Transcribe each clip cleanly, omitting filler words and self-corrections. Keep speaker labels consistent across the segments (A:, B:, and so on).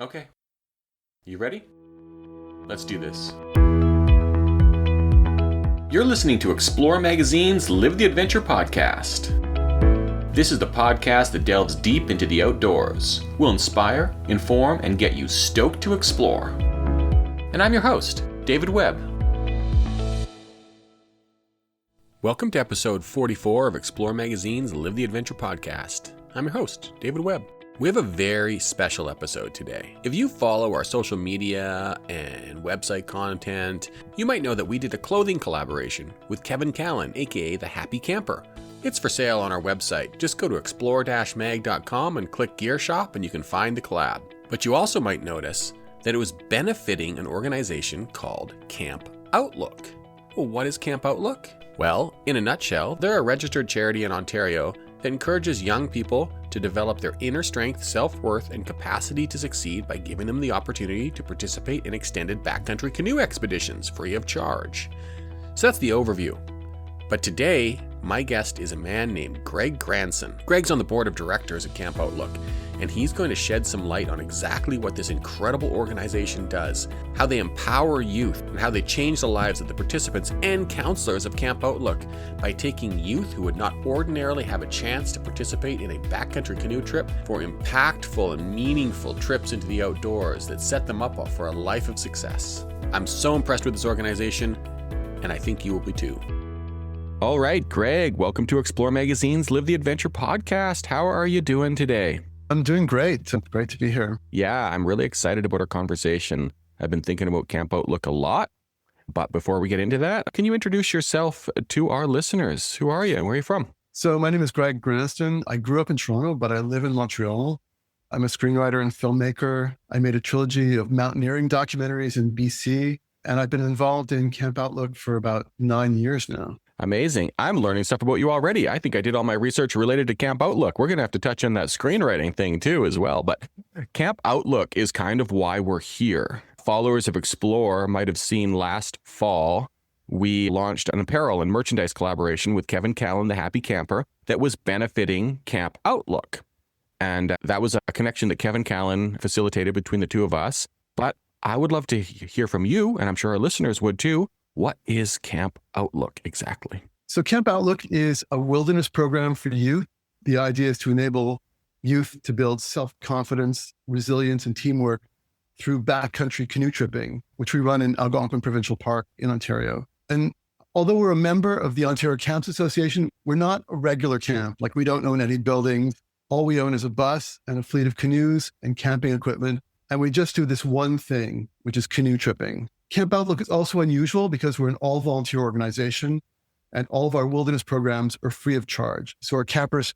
A: Okay. You ready? Let's do this. You're listening to Explore Magazine's Live the Adventure podcast. This is the podcast that delves deep into the outdoors, will inspire, inform, and get you stoked to explore. And I'm your host, David Webb. Welcome to episode 44 of Explore Magazine's Live the Adventure podcast. I'm your host, David Webb. We have a very special episode today. If you follow our social media and website content, you might know that we did a clothing collaboration with Kevin Callan, aka The Happy Camper. It's for sale on our website. Just go to explore-mag.com and click Gear Shop and you can find the collab. But you also might notice that it was benefiting an organization called Camp Outlook. Well, what is Camp Outlook? Well, in a nutshell, they're a registered charity in Ontario that encourages young people to develop their inner strength, self-worth, and capacity to succeed by giving them the opportunity to participate in extended backcountry canoe expeditions free of charge. So that's the overview. But today, my guest is a man named Greg Grandsen. Greg's on the board of directors at Camp Outlook, and he's going to shed some light on exactly what this incredible organization does, how they empower youth, and how they change the lives of the participants and counselors of Camp Outlook by taking youth who would not ordinarily have a chance to participate in a backcountry canoe trip for impactful and meaningful trips into the outdoors that set them up for a life of success. I'm so impressed with this organization, and I think you will be too. All right, Greg, welcome to Explore Magazine's Live the Adventure podcast. How are you doing today?
B: I'm doing great. It's great to be here.
A: Yeah, I'm really excited about our conversation. I've been thinking about Camp Outlook a lot. But before we get into that, can you introduce yourself to our listeners? Who are you and where are you from?
B: So my name is Greg Grandsen. I grew up in Toronto, but I live in Montreal. I'm a screenwriter and filmmaker. I made a trilogy of mountaineering documentaries in BC, and I've been involved in Camp Outlook for about 9 years now.
A: Amazing. I'm learning stuff about you already. I think I did all my research related to Camp Outlook. We're going to have to touch on that screenwriting thing too as well. But Camp Outlook is kind of why we're here. Followers of Explore might have seen last fall, we launched an apparel and merchandise collaboration with Kevin Callan, the Happy Camper, that was benefiting Camp Outlook. And that was a connection that Kevin Callan facilitated between the two of us. But I would love to hear from you, and I'm sure our listeners would too. What is Camp Outlook exactly?
B: So Camp Outlook is a wilderness program for youth. The idea is to enable youth to build self-confidence, resilience, and teamwork through backcountry canoe tripping, which we run in Algonquin Provincial Park in Ontario. And although we're a member of the Ontario Camps Association, we're not a regular camp. Like, we don't own any buildings. All we own is a bus and a fleet of canoes and camping equipment. And we just do this one thing, which is canoe tripping. Camp Outlook is also unusual because we're an all-volunteer organization and all of our wilderness programs are free of charge. So our campers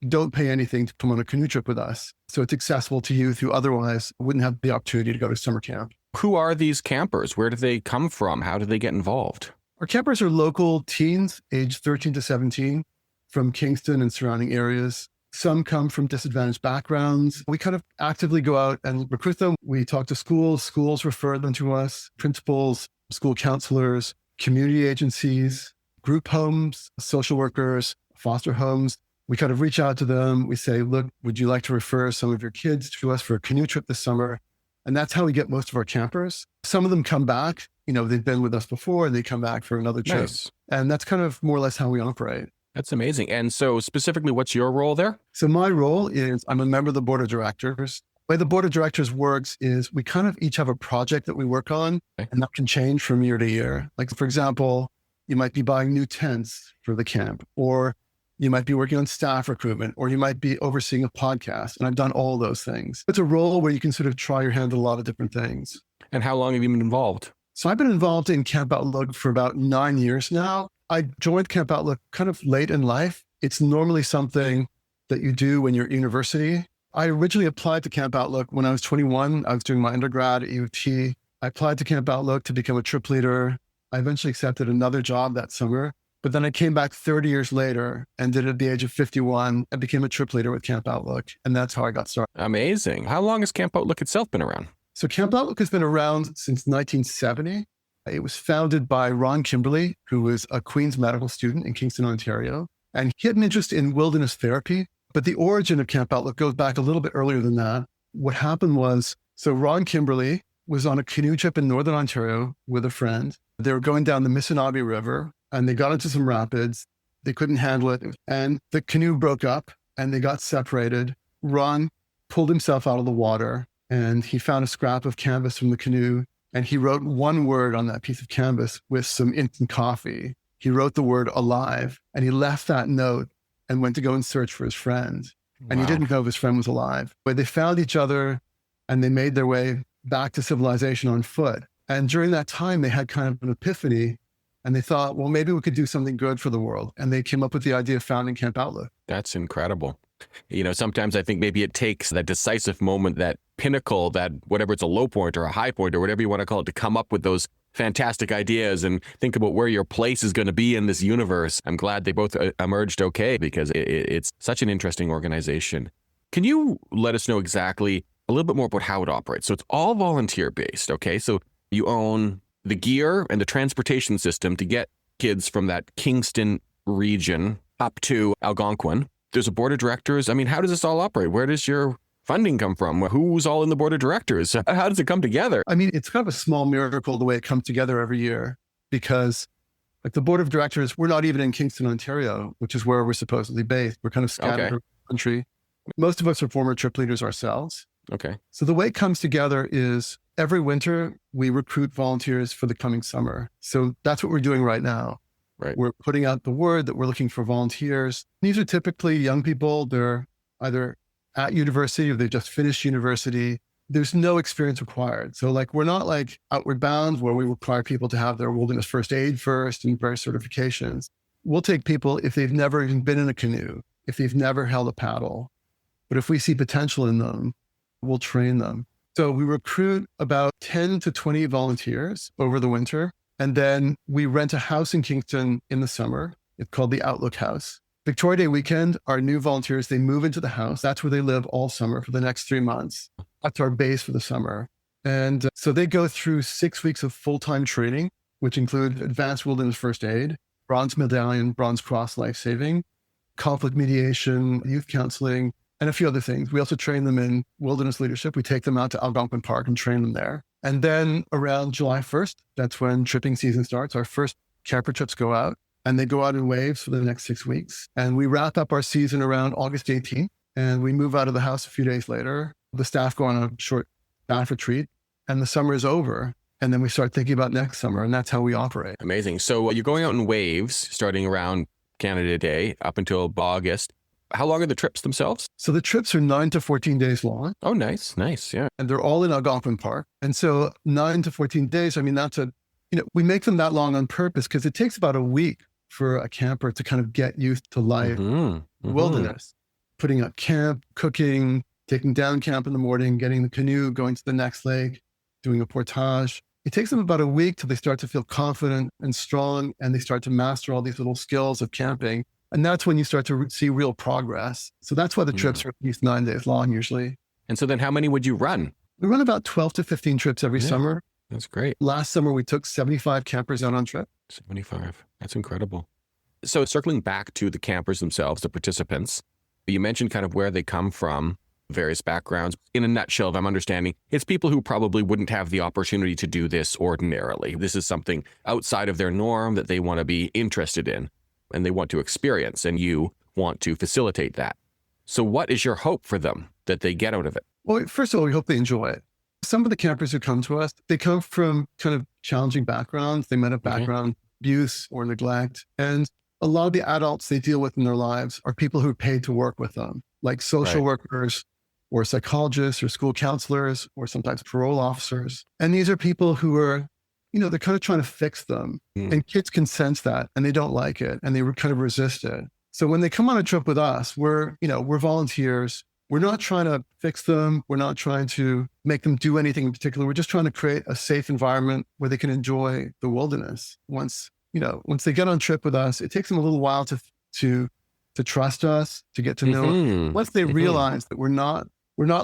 B: don't pay anything to come on a canoe trip with us. So it's accessible to youth who otherwise wouldn't have the opportunity to go to summer camp.
A: Who are these campers? Where do they come from? How do they get involved?
B: Our campers are local teens aged 13 to 17 from Kingston and surrounding areas. Some come from disadvantaged backgrounds. We kind of actively go out and recruit them. We talk to schools refer them to us, principals, school counselors, community agencies, group homes, social workers, foster homes. We kind of reach out to them. We say, look, would you like to refer some of your kids to us for a canoe trip this summer? And that's how we get most of our campers. Some of them come back. They've been with us before and they come back for another trip.
A: Nice.
B: And that's kind of more or less how we operate.
A: That's amazing. And so specifically, what's your role there?
B: So my role is I'm a member of the board of directors. The way the board of directors works is we kind of each have a project that we work on, and that can change from year to year. Like, for example, you might be buying new tents for the camp, or you might be working on staff recruitment, or you might be overseeing a podcast. And I've done all those things. It's a role where you can sort of try your hand at a lot of different things.
A: And how long have you been involved?
B: So I've been involved in Camp Outlook for about 9 years now. I joined Camp Outlook kind of late in life. It's normally something that you do when you're at university. I originally applied to Camp Outlook when I was 21. I was doing my undergrad at U of T. I applied to Camp Outlook to become a trip leader. I eventually accepted another job that summer, but then I came back 30 years later and did it at the age of 51 and became a trip leader with Camp Outlook. And that's how I got started.
A: Amazing. How long has Camp Outlook itself been around?
B: So Camp Outlook has been around since 1970. It was founded by Ron Kimberly, who was a Queen's medical student in Kingston, Ontario. And he had an interest in wilderness therapy. But the origin of Camp Outlook goes back a little bit earlier than that. What happened was So Ron Kimberly was on a canoe trip in Northern Ontario with a friend. They were going down the Missinaibi River and they got into some rapids. They couldn't handle it. And the canoe broke up and they got separated. Ron pulled himself out of the water and he found a scrap of canvas from the canoe. And he wrote one word on that piece of canvas with some instant coffee. He wrote the word alive and he left that note and went to go and search for his friend. And he didn't know if his friend was alive. But they found each other and they made their way back to civilization on foot. And during that time, they had kind of an epiphany and they thought, well, maybe we could do something good for the world. And they came up with the idea of founding Camp Outlook.
A: That's incredible. You know, sometimes I think maybe it takes that decisive moment, that pinnacle, that whatever it's a low point or a high point or whatever you want to call it, to come up with those fantastic ideas and think about where your place is going to be in this universe. I'm glad they both emerged okay because it's such an interesting organization. Can you let us know exactly a little bit more about how it operates? So it's all volunteer based, okay? So you own the gear and the transportation system to get kids from that Kingston region up to Algonquin. There's a board of directors. I mean, how does this all operate? Where does your funding come from? Who's all in the board of directors? How does it come together?
B: I mean, it's kind of a small miracle the way it comes together every year because like the board of directors, we're not even in Kingston, Ontario, which is where we're supposedly based. We're kind of scattered around the country. Most of us are former trip leaders ourselves.
A: Okay.
B: So the way it comes together is every winter, we recruit volunteers for the coming summer. So that's what we're doing right now.
A: Right.
B: We're putting out the word that we're looking for volunteers. These are typically young people. They're either at university or they've just finished university. There's no experience required. So like, we're not like Outward Bound where we require people to have their wilderness first aid first and various certifications. We'll take people if they've never even been in a canoe, if they've never held a paddle. But if we see potential in them, we'll train them. So we recruit about 10 to 20 volunteers over the winter. And then we rent a house in Kingston in the summer. It's called the Outlook House. Victoria Day weekend, our new volunteers, they move into the house. That's where they live all summer for the next 3 months. That's our base for the summer. And so they go through 6 weeks of full-time training, which include advanced wilderness first aid, bronze medallion, bronze cross life saving, conflict mediation, youth counseling, and a few other things. We also train them in wilderness leadership. We take them out to Algonquin Park and train them there. And then around July 1st, that's when tripping season starts. Our first camper trips go out and they go out in waves for the next 6 weeks. And we wrap up our season around August 18th and we move out of the house a few days later. The staff go on a short staff retreat and the summer is over. And then we start thinking about next summer and that's how we operate.
A: Amazing. So you're going out in waves starting around Canada Day up until August. How long are the trips themselves?
B: So the trips are 9 to 14 days long.
A: Oh, nice. Nice. Yeah.
B: And they're all in Algonquin Park. And so 9 to 14 days, I mean, we make them that long on purpose because it takes about a week for a camper to kind of get used to life, wilderness, putting up camp, cooking, taking down camp in the morning, getting the canoe, going to the next lake, doing a portage. It takes them about a week till they start to feel confident and strong and they start to master all these little skills of camping. And that's when you start to see real progress. So that's why the trips are at least 9 days long usually.
A: And so then how many would you run?
B: We run about 12 to 15 trips every summer.
A: That's great.
B: Last summer, we took 75 campers out on trip.
A: 75. That's incredible. So circling back to the campers themselves, the participants, you mentioned kind of where they come from, various backgrounds. In a nutshell, if I'm understanding, it's people who probably wouldn't have the opportunity to do this ordinarily. This is something outside of their norm that they want to be interested in and they want to experience, and you want to facilitate that. So what is your hope for them that they get out of it?
B: Well, first of all, we hope they enjoy it. Some of the campers who come to us, they come from kind of challenging backgrounds. They might have background abuse or neglect. And a lot of the adults they deal with in their lives are people who are paid to work with them, like social workers or psychologists or school counselors or sometimes parole officers. And these are people who are, they're kind of trying to fix them. And kids can sense that and they don't like it and they kind of resist it. So when they come on a trip with us, we're volunteers. We're not trying to fix them. We're not trying to make them do anything in particular. We're just trying to create a safe environment where they can enjoy the wilderness. Once they get on trip with us, it takes them a little while to trust us, to get to know us. Once they realize that we're not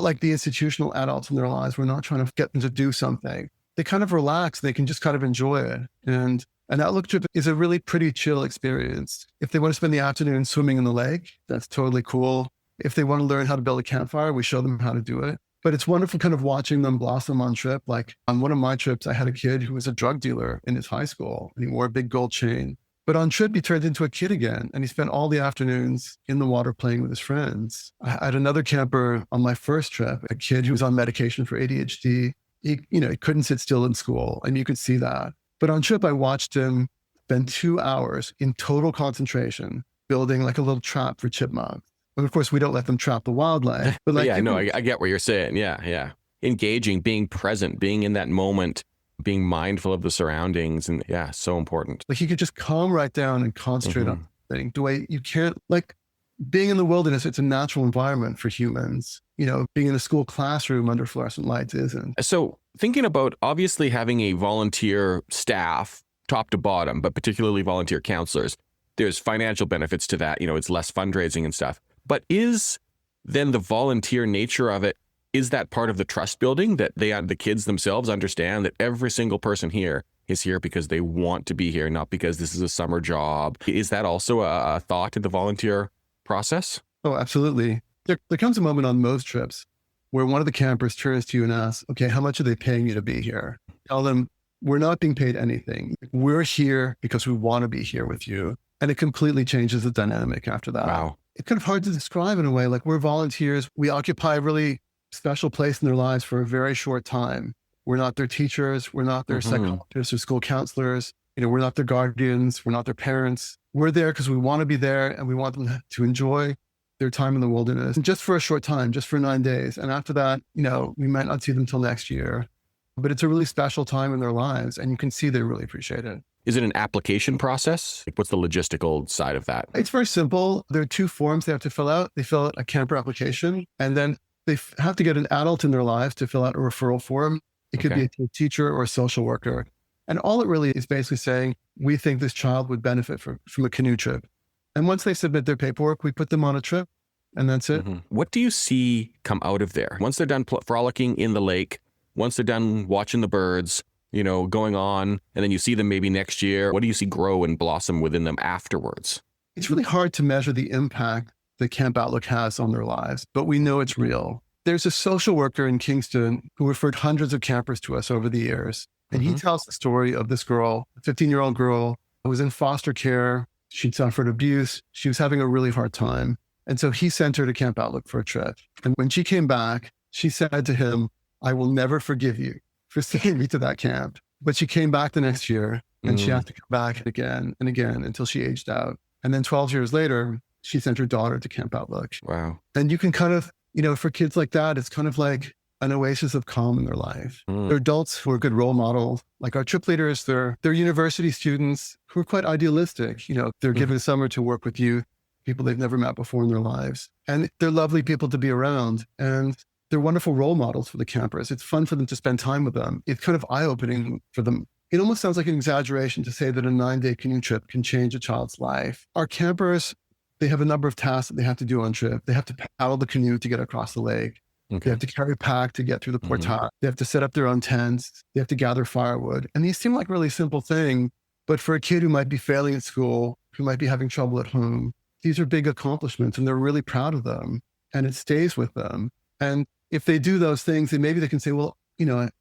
B: like the institutional adults in their lives, we're not trying to get them to do something. They kind of relax. They can just kind of enjoy it. And an Outlook trip is a really pretty chill experience. If they want to spend the afternoon swimming in the lake, that's totally cool. If they want to learn how to build a campfire, we show them how to do it. But it's wonderful kind of watching them blossom on trip. Like on one of my trips, I had a kid who was a drug dealer in his high school and he wore a big gold chain. But on trip, he turned into a kid again and he spent all the afternoons in the water playing with his friends. I had another camper on my first trip, a kid who was on medication for ADHD. He couldn't sit still in school and you could see that. But on trip, I watched him spend 2 hours in total concentration building like a little trap for chipmunks. And of course, we don't let them trap the wildlife. But like,
A: I get what you're saying. Yeah. Engaging, being present, being in that moment, being mindful of the surroundings. And yeah, so important.
B: Like he could just calm right down and concentrate on things. The way you can't, like being in the wilderness, it's a natural environment for humans. Being in a school classroom under fluorescent lights isn't.
A: So thinking about obviously having a volunteer staff, top to bottom, but particularly volunteer counselors, there's financial benefits to that. It's less fundraising and stuff. But is then the volunteer nature of it, is that part of the trust building that the kids themselves understand that every single person here is here because they want to be here, not because this is a summer job? Is that also a thought in the volunteer process?
B: Oh, absolutely. There comes a moment on most trips where one of the campers turns to you and asks, okay, how much are they paying you to be here? Tell them, we're not being paid anything. We're here because we want to be here with you. And it completely changes the dynamic after that.
A: Wow.
B: It's kind of hard to describe in a way. Like we're volunteers. We occupy a really special place in their lives for a very short time. We're not their teachers. We're not their psychologists or school counselors. We're not their guardians. We're not their parents. We're there because we want to be there and we want them to enjoy their time in the wilderness, and just for a short time, just for 9 days. And after that, we might not see them till next year, but it's a really special time in their lives. And you can see they really appreciate it.
A: Is it an application process? What's the logistical side of that?
B: It's very simple. There are 2 forms they have to fill out. They fill out a camper application, and then they have to get an adult in their lives to fill out a referral form. It could be a teacher or a social worker. And all it really is basically saying, we think this child would benefit from a canoe trip. And once they submit their paperwork, we put them on a trip, and that's it.
A: What do you see come out of there? Once they're done frolicking in the lake, once they're done watching the birds, going on, and then you see them maybe next year, what do you see grow and blossom within them afterwards?
B: It's really hard to measure the impact that Camp Outlook has on their lives, but we know it's real. There's a social worker in Kingston who referred hundreds of campers to us over the years. And he tells the story of this girl, a 15-year-old girl who was in foster care. She'd suffered abuse. She was having a really hard time. And so he sent her to Camp Outlook for a trip. And when she came back, she said to him, I will never forgive you for sending me to that camp. But she came back the next year and she had to come back again and again until she aged out. And then 12 years later, she sent her daughter to Camp Outlook.
A: Wow.
B: And you can kind of, for kids like that, it's kind of like an oasis of calm in their life. They're adults who are good role models. Like our trip leaders, they're university students who are quite idealistic. They're given a summer to work with youth, people they've never met before in their lives. And they're lovely people to be around. And they're wonderful role models for the campers. It's fun for them to spend time with them. It's kind of eye-opening for them. It almost sounds like an exaggeration to say that a 9-day canoe trip can change a child's life. Our campers, they have a number of tasks that they have to do on trip. They have to paddle the canoe to get across the lake. They have to carry pack to get through the portage. They have to set up their own tents. They have to gather firewood. And these seem like really simple things, but for a kid who might be failing at school, who might be having trouble at home, these are big accomplishments and they're really proud of them and it stays with them. And if they do those things, then maybe they can say, well,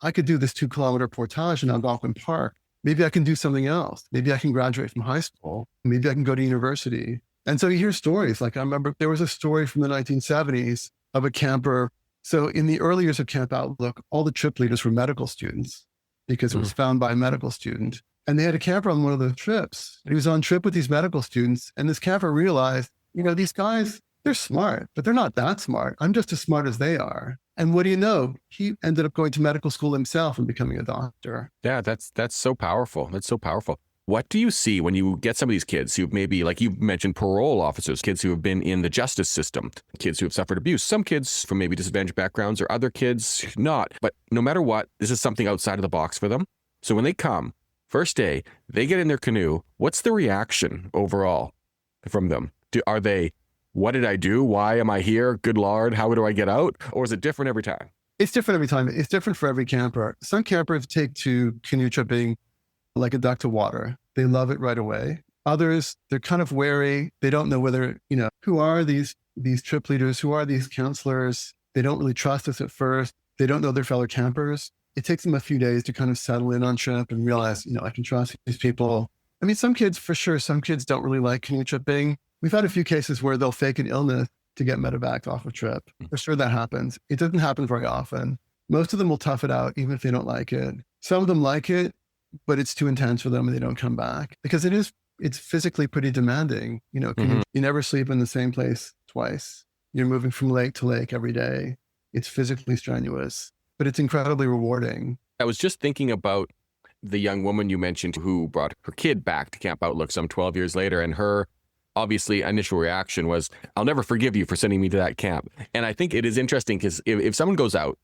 B: I could do this 2-kilometer portage in Algonquin Park. Maybe I can do something else. Maybe I can graduate from high school. Maybe I can go to university. And so you hear stories. Like I remember there was a story from the 1970s of a camper. So in the early years of Camp Outlook, all the trip leaders were medical students because it was found by a medical student. And they had a camper on one of the trips. And he was on trip with these medical students. And this camper realized, these guys, they're smart, but they're not that smart. I'm just as smart as they are. And what do you know? He ended up going to medical school himself and becoming a doctor.
A: Yeah, that's so powerful. That's so powerful. What do you see when you get some of these kids who maybe, like you mentioned, parole officers, kids who have been in the justice system, kids who have suffered abuse, some kids from maybe disadvantaged backgrounds or other kids not. But no matter what, this is something outside of the box for them. So when they come, first day, they get in their canoe. What's the reaction overall from them? Are they, what did I do? Why am I here? Good Lord, how do I get out? Or is it different every time?
B: It's different every time. It's different for every camper. Some campers take to canoe tripping like a duck to water. They love it right away. Others, they're kind of wary. They don't know whether, who are these trip leaders? Who are these counselors? They don't really trust us at first. They don't know their fellow campers. It takes them a few days to kind of settle in on trip and realize, I can trust these people. I mean, some kids, for sure, some kids don't really like canoe tripping. We've had a few cases where they'll fake an illness to get medevaced off a trip. For sure that happens. It doesn't happen very often. Most of them will tough it out, even if they don't like it. Some of them like it, but it's too intense for them and they don't come back because it's physically pretty demanding. You never sleep in the same place twice. You're moving from lake to lake every day. It's physically strenuous, but it's incredibly rewarding.
A: I was just thinking about the young woman you mentioned who brought her kid back to Camp Outlook some 12 years later, and her obviously initial reaction was, I'll never forgive you for sending me to that camp. And I think it is interesting because if someone goes out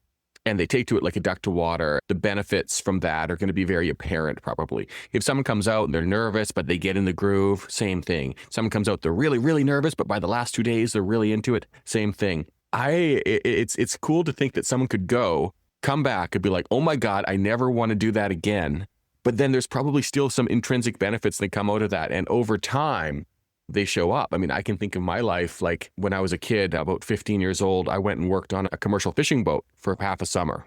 A: and they take to it like a duck to water, the benefits from that are going to be very apparent probably. If someone comes out and they're nervous, but they get in the groove, same thing. Someone comes out, they're really, really nervous, but by the last 2 days, they're really into it, same thing. It's cool to think that someone could come back and be like, oh my God, I never want to do that again. But then there's probably still some intrinsic benefits that come out of that. And over time, they show up. I mean, I can think of my life, like when I was a kid, about 15 years old, I went and worked on a commercial fishing boat for half a summer.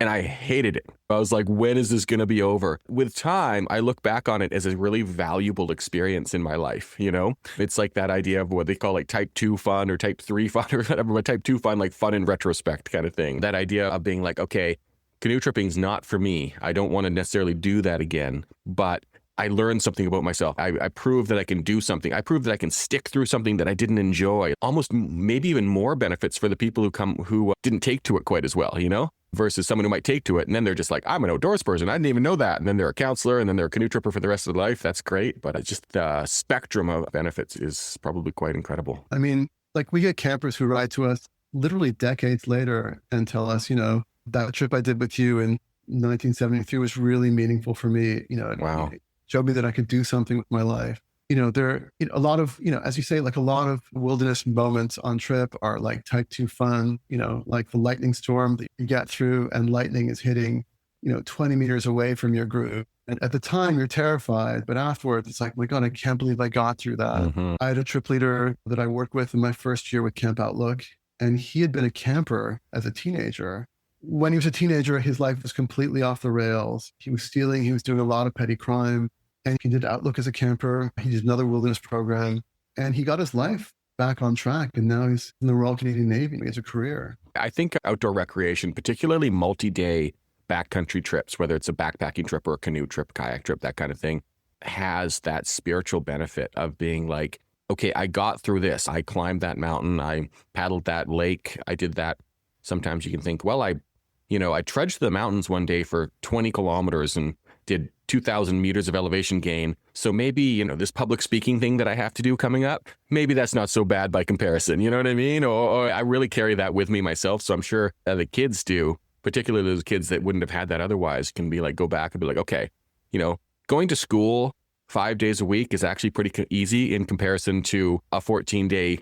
A: And I hated it. I was like, when is this going to be over? With time, I look back on it as a really valuable experience in my life. It's like that idea of what they call like type 2 fun or type 3 fun or whatever, but type 2 fun, like fun in retrospect kind of thing. That idea of being like, okay, canoe tripping's not for me. I don't want to necessarily do that again, but I learned something about myself. I proved that I can do something. I proved that I can stick through something that I didn't enjoy. Almost maybe even more benefits for the people who didn't take to it quite as well, versus someone who might take to it. And then they're just like, I'm an outdoors person. I didn't even know that. And then they're a counselor and then they're a canoe tripper for the rest of their life. That's great. But it's just the spectrum of benefits is probably quite incredible.
B: I mean, like we get campers who write to us literally decades later and tell us, that trip I did with you in 1973 was really meaningful for me.
A: Wow.
B: It showed me that I could do something with my life. There are a lot of, as you say, like a lot of wilderness moments on trip are like type 2 fun, like the lightning storm that you get through and lightning is hitting, 20 meters away from your group. And at the time you're terrified, but afterwards it's like, my God, I can't believe I got through that. Mm-hmm. I had a trip leader that I worked with in my first year with Camp Outlook, and he had been a camper as a teenager. When he was a teenager, his life was completely off the rails. He was stealing, he was doing a lot of petty crime. And he did Outlook as a camper. He did another wilderness program and he got his life back on track. And now he's in the Royal Canadian Navy as a career.
A: I think outdoor recreation, particularly multi-day backcountry trips, whether it's a backpacking trip or a canoe trip, kayak trip, that kind of thing, has that spiritual benefit of being like, okay, I got through this. I climbed that mountain. I paddled that lake. I did that. Sometimes you can think, well, I trudged the mountains one day for 20 kilometers and did 2,000 meters of elevation gain. So maybe, this public speaking thing that I have to do coming up, maybe that's not so bad by comparison. You know what I mean? Or I really carry that with me myself. So I'm sure the kids do, particularly those kids that wouldn't have had that otherwise, can be like, go back and be like, okay, going to school 5 days a week is actually pretty easy in comparison to a 14-day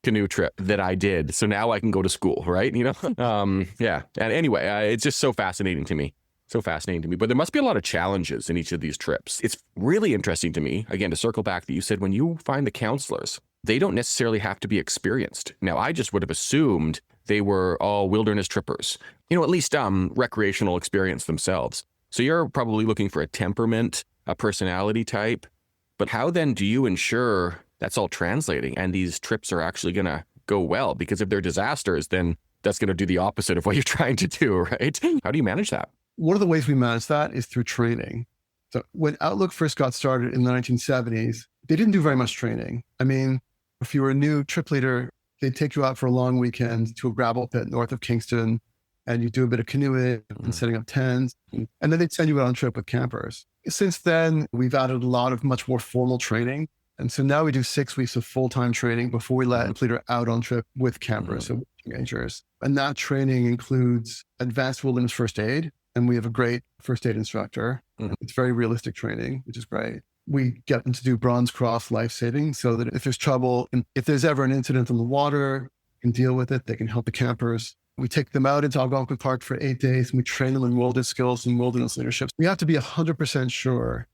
A: canoe trip that I did. So now I can go to school, right? Yeah. And anyway, it's just so fascinating to me. But there must be a lot of challenges in each of these trips. It's really interesting to me, again, to circle back that you said when you find the counselors, they don't necessarily have to be experienced. Now, I just would have assumed they were all wilderness trippers, at least recreational experience themselves. So you're probably looking for a temperament, a personality type. But how then do you ensure that's all translating and these trips are actually going to go well? Because if they're disasters, then that's going to do the opposite of what you're trying to do, right? How do you manage that?
B: One of the ways we manage that is through training. So when Outlook first got started in the 1970s, they didn't do very much training. I mean, if you were a new trip leader, they'd take you out for a long weekend to a gravel pit north of Kingston, and you do a bit of canoeing and setting up tents, and then they'd send you out on trip with campers. Since then, we've added a lot of much more formal training. And so now we do 6 weeks of full-time training before we let a leader out on trip with campers, so teenagers. And that training includes advanced wilderness first aid. And we have a great first aid instructor. Mm-hmm. It's very realistic training, which is great. We get them to do Bronze Cross life saving so that if there's trouble, and if there's ever an incident on the water, they can deal with it. They can help the campers. We take them out into Algonquin Park for 8 days and we train them in wilderness skills and wilderness leadership. We have to be 100% sure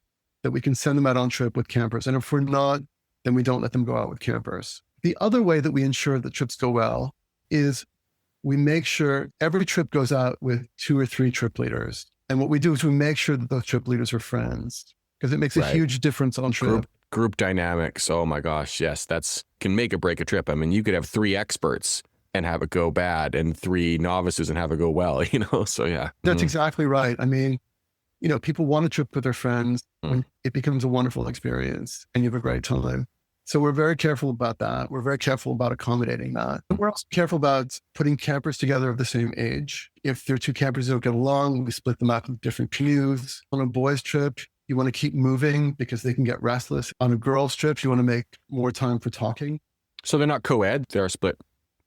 B: that we can send them out on trip with campers. And if we're not, then we don't let them go out with campers. The other way that we ensure that trips go well is we make sure every trip goes out with 2 or 3 trip leaders. And what we do is we make sure that those trip leaders are friends because it makes a huge difference on trip.
A: Group dynamics. Oh my gosh. Yes. Can make or break a trip. I mean, you could have 3 experts and have it go bad and 3 novices and have it go well, So yeah.
B: That's exactly right. I mean, people want to trip with their friends when it becomes a wonderful experience and you have a great time. So we're very careful about that. We're very careful about accommodating that. And we're also careful about putting campers together of the same age. If there are 2 campers that don't get along, we split them up into different canoes. On a boys' trip, you want to keep moving because they can get restless. On a girls' trip, you want to make more time for talking.
A: So they're not co-ed, they're split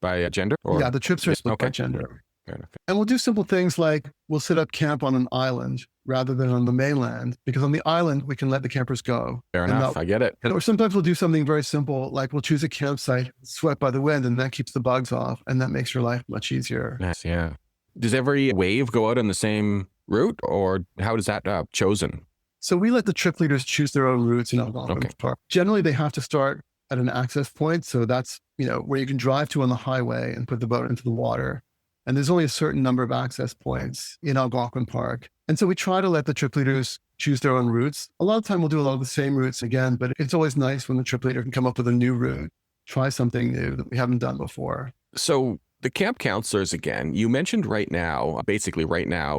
A: by gender?
B: Yeah, the trips are split by gender.
A: Fair enough.
B: And we'll do simple things like we'll set up camp on an island rather than on the mainland, because on the island, we can let the campers go.
A: Fair enough. I get it.
B: Or sometimes we'll do something very simple, like we'll choose a campsite swept by the wind, and that keeps the bugs off. And that makes your life much easier.
A: Nice, yeah. Does every wave go out on the same route, or how is that chosen?
B: So we let the trip leaders choose their own routes in Algonquin Park. Generally, they have to start at an access point. So that's, where you can drive to on the highway and put the boat into the water. And there's only a certain number of access points in Algonquin Park. And so we try to let the trip leaders choose their own routes. A lot of time we'll do a lot of the same routes again, but it's always nice when the trip leader can come up with a new route, try something new that we haven't done before.
A: So the camp counselors, again, you mentioned right now,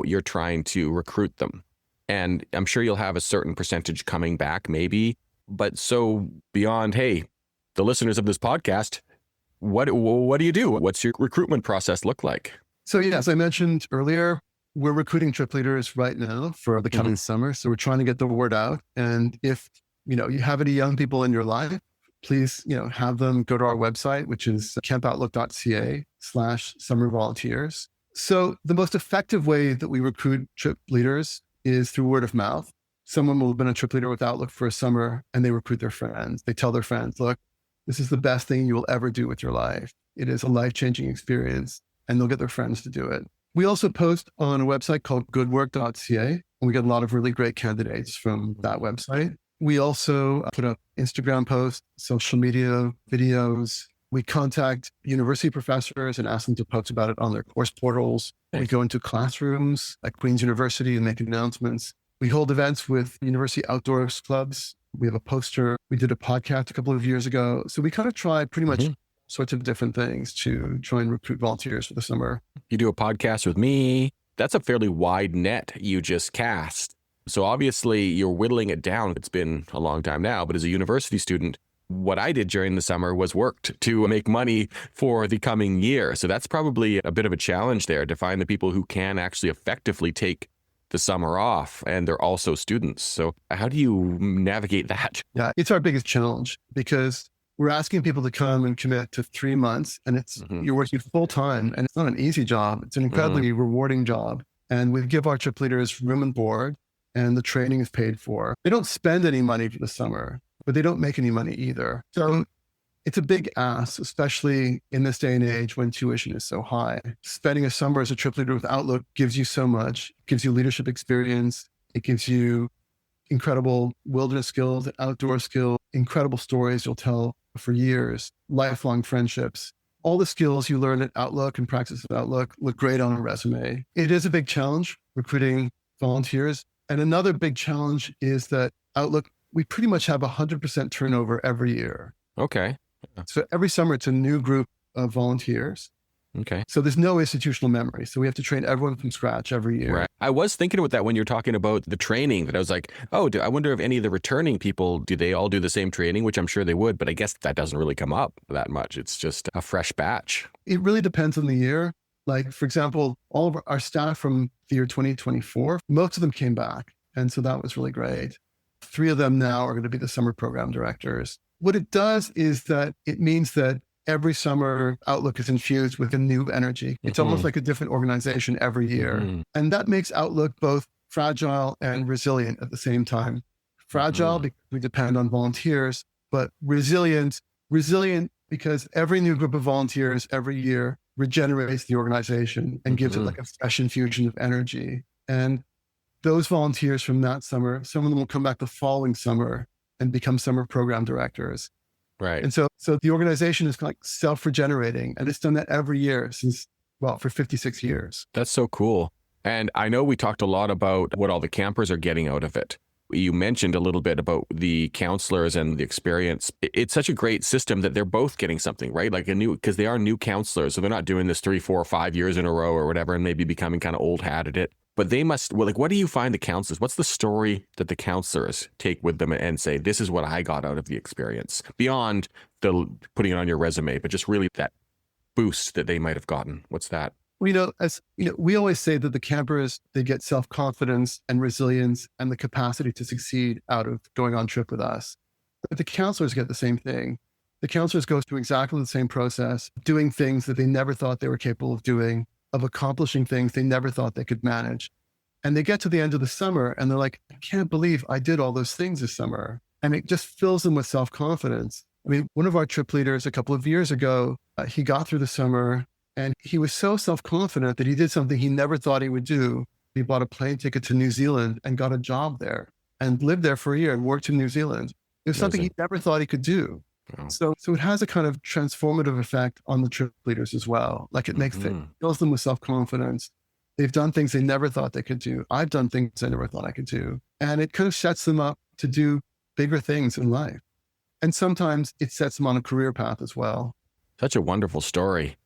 A: you're trying to recruit them. And I'm sure you'll have a certain percentage coming back maybe. But so beyond, hey, the listeners of this podcast, what do you do? What's your recruitment process look like?
B: So yeah, as I mentioned earlier, we're recruiting trip leaders right now for the coming summer. So we're trying to get the word out. And if, you have any young people in your life, please, have them go to our website, which is campoutlook.ca/summer volunteers. So the most effective way that we recruit trip leaders is through word of mouth. Someone will have been a trip leader with Outlook for a summer and they recruit their friends. They tell their friends, look, this is the best thing you will ever do with your life. It is a life-changing experience, and they'll get their friends to do it. We also post on a website called goodwork.ca, and we get a lot of really great candidates from that website. We also put up Instagram posts, social media videos. We contact university professors and ask them to post about it on their course portals. We go into classrooms at Queen's University and make announcements. We hold events with university outdoors clubs. We have a poster. We did a podcast a couple of years ago. So we kind of try pretty much sorts of different things to try and recruit volunteers for the summer.
A: You do a podcast with me. That's a fairly wide net you just cast. So obviously you're whittling it down. It's been a long time now, but as a university student, what I did during the summer was worked to make money for the coming year. So that's probably a bit of a challenge there to find the people who can actually effectively take the summer off, and they're also students. So how do you navigate that?
B: Yeah, it's our biggest challenge because we're asking people to come and commit to 3 months, and it's you're working full time, and it's not an easy job. It's an incredibly rewarding job. And we give our trip leaders room and board, and the training is paid for. They don't spend any money for the summer, but they don't make any money either. So it's a big ask, especially in this day and age when tuition is so high. Spending a summer as a trip leader with Outlook gives you so much. It gives you leadership experience. It gives you incredible wilderness skills, outdoor skills, incredible stories you'll tell for years, lifelong friendships. All the skills you learn at Outlook and practice at Outlook look great on a resume. It is a big challenge recruiting volunteers. And another big challenge is that Outlook, we pretty much have 100% turnover every year.
A: Okay.
B: So every summer, it's a new group of volunteers.
A: Okay.
B: So there's no institutional memory. So we have to train everyone from scratch every year.
A: Right. I was thinking about that when you're talking about the training, that I was like, I wonder if any of the returning people, do they all do the same training, which I'm sure they would, but I guess that doesn't really come up that much. It's just a fresh batch.
B: It really depends on the year. Like, for example, all of our staff from the year 2024, most of them came back. And so that was really great. 3 of them now are going to be the summer program directors. What it does is that it means that every summer Outlook is infused with a new energy. It's almost like a different organization every year. And that makes Outlook both fragile and resilient at the same time. Fragile because we depend on volunteers, but resilient because every new group of volunteers every year regenerates the organization and gives it like a fresh infusion of energy. And those volunteers from that summer, some of them will come back the following summer and become summer program directors.
A: Right.
B: And so the organization is like self-regenerating, and it's done that every year since for 56 years.
A: That's so cool. And I know we talked a lot about what all the campers are getting out of it. You mentioned a little bit about the counselors and the experience. It's such a great system that they're both getting something, right? Like because they are new counselors. So they're not doing this 3, 4, 5 years in a row or whatever, and maybe becoming kind of old hat at it. But they must, what do you find the counselors? What's the story that the counselors take with them and say, this is what I got out of the experience? Beyond the putting it on your resume, but just really that boost that they might have gotten. What's that?
B: Well, we always say that the campers, they get self-confidence and resilience and the capacity to succeed out of going on trip with us. But the counselors get the same thing. The counselors go through exactly the same process, doing things that they never thought they were capable of doing, of accomplishing things they never thought they could manage. And they get to the end of the summer and they're like, I can't believe I did all those things this summer. And it just fills them with self-confidence. I mean, one of our trip leaders a couple of years ago, he got through the summer and he was so self-confident that he did something he never thought he would do. He bought a plane ticket to New Zealand and got a job there and lived there for a year and worked in New Zealand. It was something he never thought he could do. Wow. So it has a kind of transformative effect on the trip leaders as well. Like it fills them with self-confidence. They've done things they never thought they could do. I've done things I never thought I could do. And it kind of sets them up to do bigger things in life. And sometimes it sets them on a career path as well.
A: Such a wonderful story.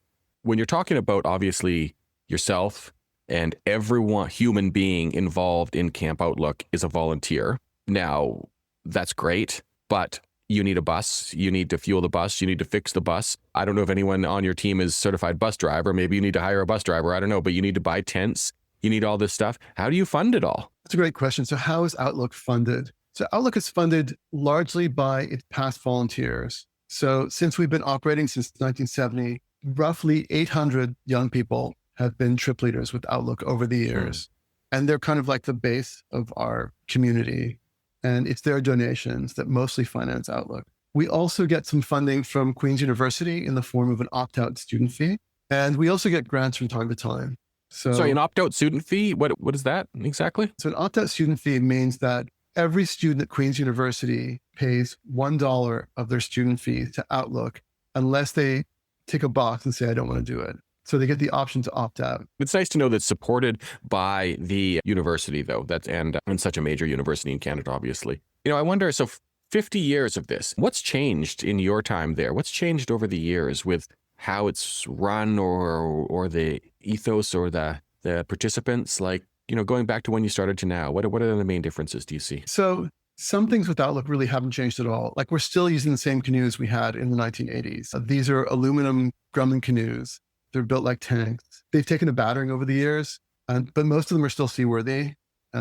A: When you're talking about, obviously, yourself and everyone, human being involved in Camp Outlook is a volunteer. Now, that's great, but you need a bus. You need to fuel the bus. You need to fix the bus. I don't know if anyone on your team is certified bus driver. Maybe you need to hire a bus driver. I don't know, but you need to buy tents. You need all this stuff. How do you fund it all?
B: That's a great question. So how is Outlook funded? So Outlook is funded largely by its past volunteers. So since we've been operating since 1970, roughly 800 young people have been trip leaders with Outlook over the years. And they're kind of like the base of our community. And it's their donations that mostly finance Outlook. We also get some funding from Queen's University in the form of an opt-out student fee. And we also get grants from time to time. So,
A: sorry, an opt-out student fee? What is that exactly?
B: So an opt-out student fee means that every student at Queen's University pays $1 of their student fee to Outlook unless they tick a box and say, I don't want to do it. So they get the option to opt out.
A: It's nice to know that's supported by the university, though. And such a major university in Canada, obviously. I wonder, so 50 years of this, what's changed in your time there? What's changed over the years with how it's run or the ethos or the participants? Like, going back to when you started to now, what are the main differences do you see?
B: So some things with Outlook really haven't changed at all. Like we're still using the same canoes we had in the 1980s. These are aluminum Grumman canoes. They're built like tanks. They've taken a battering over the years, but most of them are still seaworthy.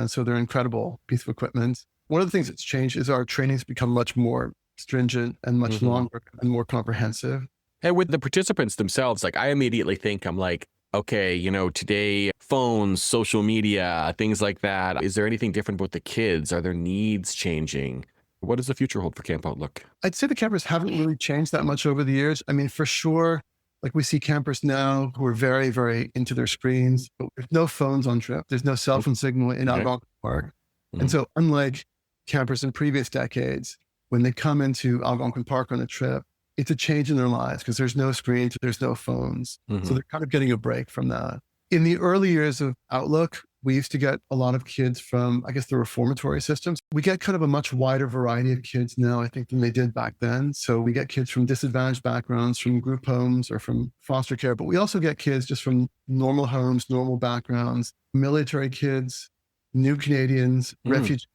B: So they're an incredible piece of equipment. One of the things that's changed is our training's become much more stringent and much longer and more comprehensive.
A: And with the participants themselves, like I immediately think, I'm like, okay, today, phones, social media, things like that. Is there anything different with the kids? Are their needs changing? What does the future hold for Camp Outlook?
B: I'd say the campers haven't really changed that much over the years. I mean, for sure, like we see campers now who are very, very into their screens, but there's no phones on trip. There's no cell phone signal in Algonquin Park. And so unlike campers in previous decades, when they come into Algonquin Park on a trip, it's a change in their lives because there's no screens, there's no phones. So they're kind of getting a break from that. In the early years of Outlook, we used to get a lot of kids from, I guess, the reformatory systems. We get kind of a much wider variety of kids now, I think, than they did back then. So we get kids from disadvantaged backgrounds, from group homes or from foster care, but we also get kids just from normal homes, normal backgrounds, military kids, new Canadians, refugees.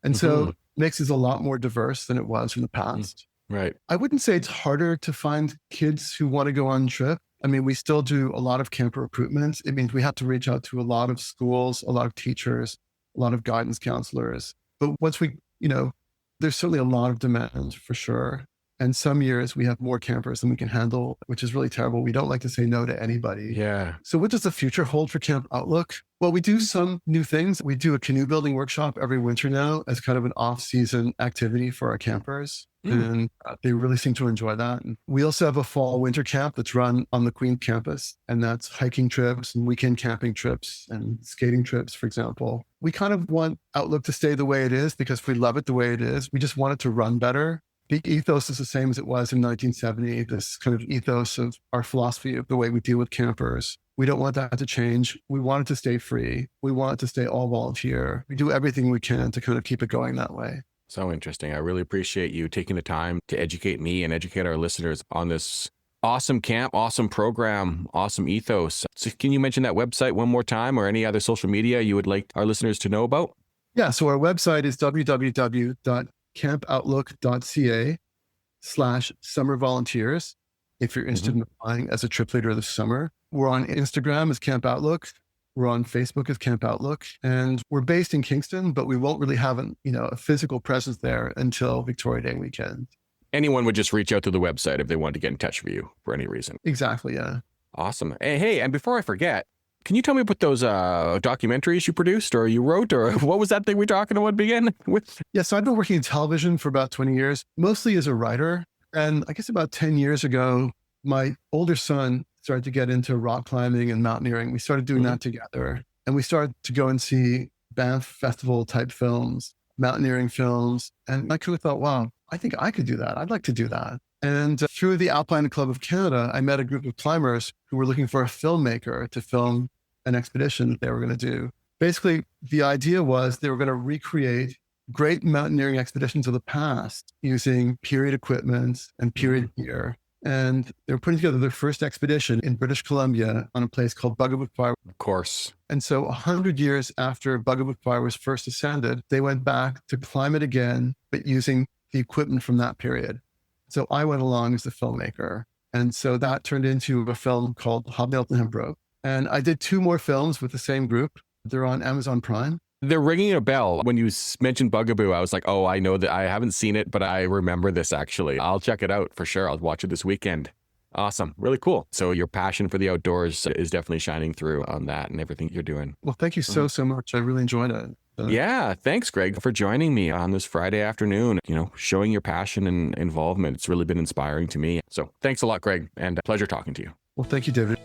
B: And so Mix is a lot more diverse than it was in the past.
A: Right.
B: I wouldn't say it's harder to find kids who want to go on trip. I mean, we still do a lot of camper recruitment. It means we have to reach out to a lot of schools, a lot of teachers, a lot of guidance counselors. But once we, there's certainly a lot of demand for sure. And some years we have more campers than we can handle, which is really terrible. We don't like to say no to anybody.
A: Yeah.
B: So what does the future hold for Camp Outlook? Well, we do some new things. We do a canoe building workshop every winter now as kind of an off-season activity for our campers. And they really seem to enjoy that. And we also have a fall winter camp that's run on the Queen campus. And that's hiking trips and weekend camping trips and skating trips, for example. We kind of want Outlook to stay the way it is because we love it the way it is. We just want it to run better. The ethos is the same as it was in 1970, this kind of ethos of our philosophy of the way we deal with campers. We don't want that to change. We want it to stay free. We want it to stay all volunteer. We do everything we can to kind of keep it going that way.
A: So interesting. I really appreciate you taking the time to educate me and educate our listeners on this awesome camp, awesome program, awesome ethos. So can you mention that website one more time, or any other social media you would like our listeners to know about?
B: Yeah, so our website is www.campoutlook.ca/summer volunteers. If you're interested in applying as a trip leader this summer. We're on Instagram as Camp Outlook. We're on Facebook as Camp Outlook, and we're based in Kingston, but we won't really have a physical presence there until Victoria Day weekend.
A: Anyone would just reach out to the website if they wanted to get in touch with you for any reason.
B: Exactly, yeah.
A: Awesome. Hey, and before I forget, can you tell me about those documentaries you produced or you wrote, or what was that thing we were talking about again with?
B: Yeah, so I've been working in television for about 20 years, mostly as a writer. And I guess about 10 years ago, my older son started to get into rock climbing and mountaineering. We started doing that together. And we started to go and see Banff Festival type films, mountaineering films. And I kind of thought, wow, I think I could do that. I'd like to do that. And through the Alpine Club of Canada, I met a group of climbers who were looking for a filmmaker to film an expedition that they were going to do. Basically, the idea was they were going to recreate great mountaineering expeditions of the past using period equipment and period gear. And they were putting together their first expedition in British Columbia on a place called Bugaboo Fire.
A: Of course.
B: And so 100 years after Bugaboo Fire was first ascended, they went back to climb it again, but using the equipment from that period. So I went along as the filmmaker. And so that turned into a film called Hobnailed and Hembroke. And I did 2 more films with the same group. They're on Amazon Prime.
A: They're ringing a bell. When you mentioned Bugaboo, I was like, oh, I know that. I haven't seen it, but I remember this actually. I'll check it out for sure. I'll watch it this weekend. Awesome. Really cool. So your passion for the outdoors is definitely shining through on that and everything you're doing.
B: Well, thank you so much. I really enjoyed it.
A: Yeah. Thanks, Greg, for joining me on this Friday afternoon, showing your passion and involvement. It's really been inspiring to me. So thanks a lot, Greg, and a pleasure talking to you.
B: Well, thank you, David.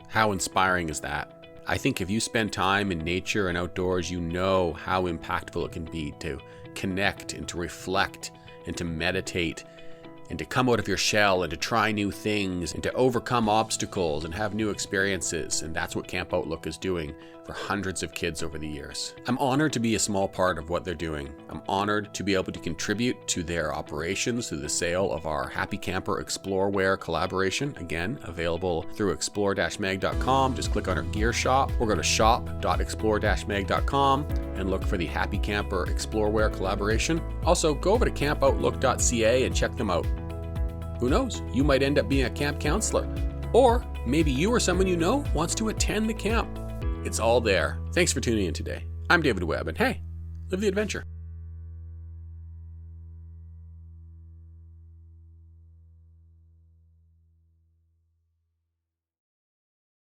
A: How inspiring is that? I think if you spend time in nature and outdoors, you know how impactful it can be to connect and to reflect and to meditate and to come out of your shell and to try new things and to overcome obstacles and have new experiences. And that's what Camp Outlook is doing for hundreds of kids over the years. I'm honored to be a small part of what they're doing. I'm honored to be able to contribute to their operations through the sale of our Happy Camper Exploreware collaboration. Again, available through explore-mag.com. Just click on our gear shop or go to shop.explore-mag.com and look for the Happy Camper Exploreware collaboration. Also, go over to campoutlook.ca and check them out. Who knows? You might end up being a camp counselor, or maybe you or someone you know wants to attend the camp. It's all there. Thanks for tuning in today. I'm David Webb, and hey, live the adventure.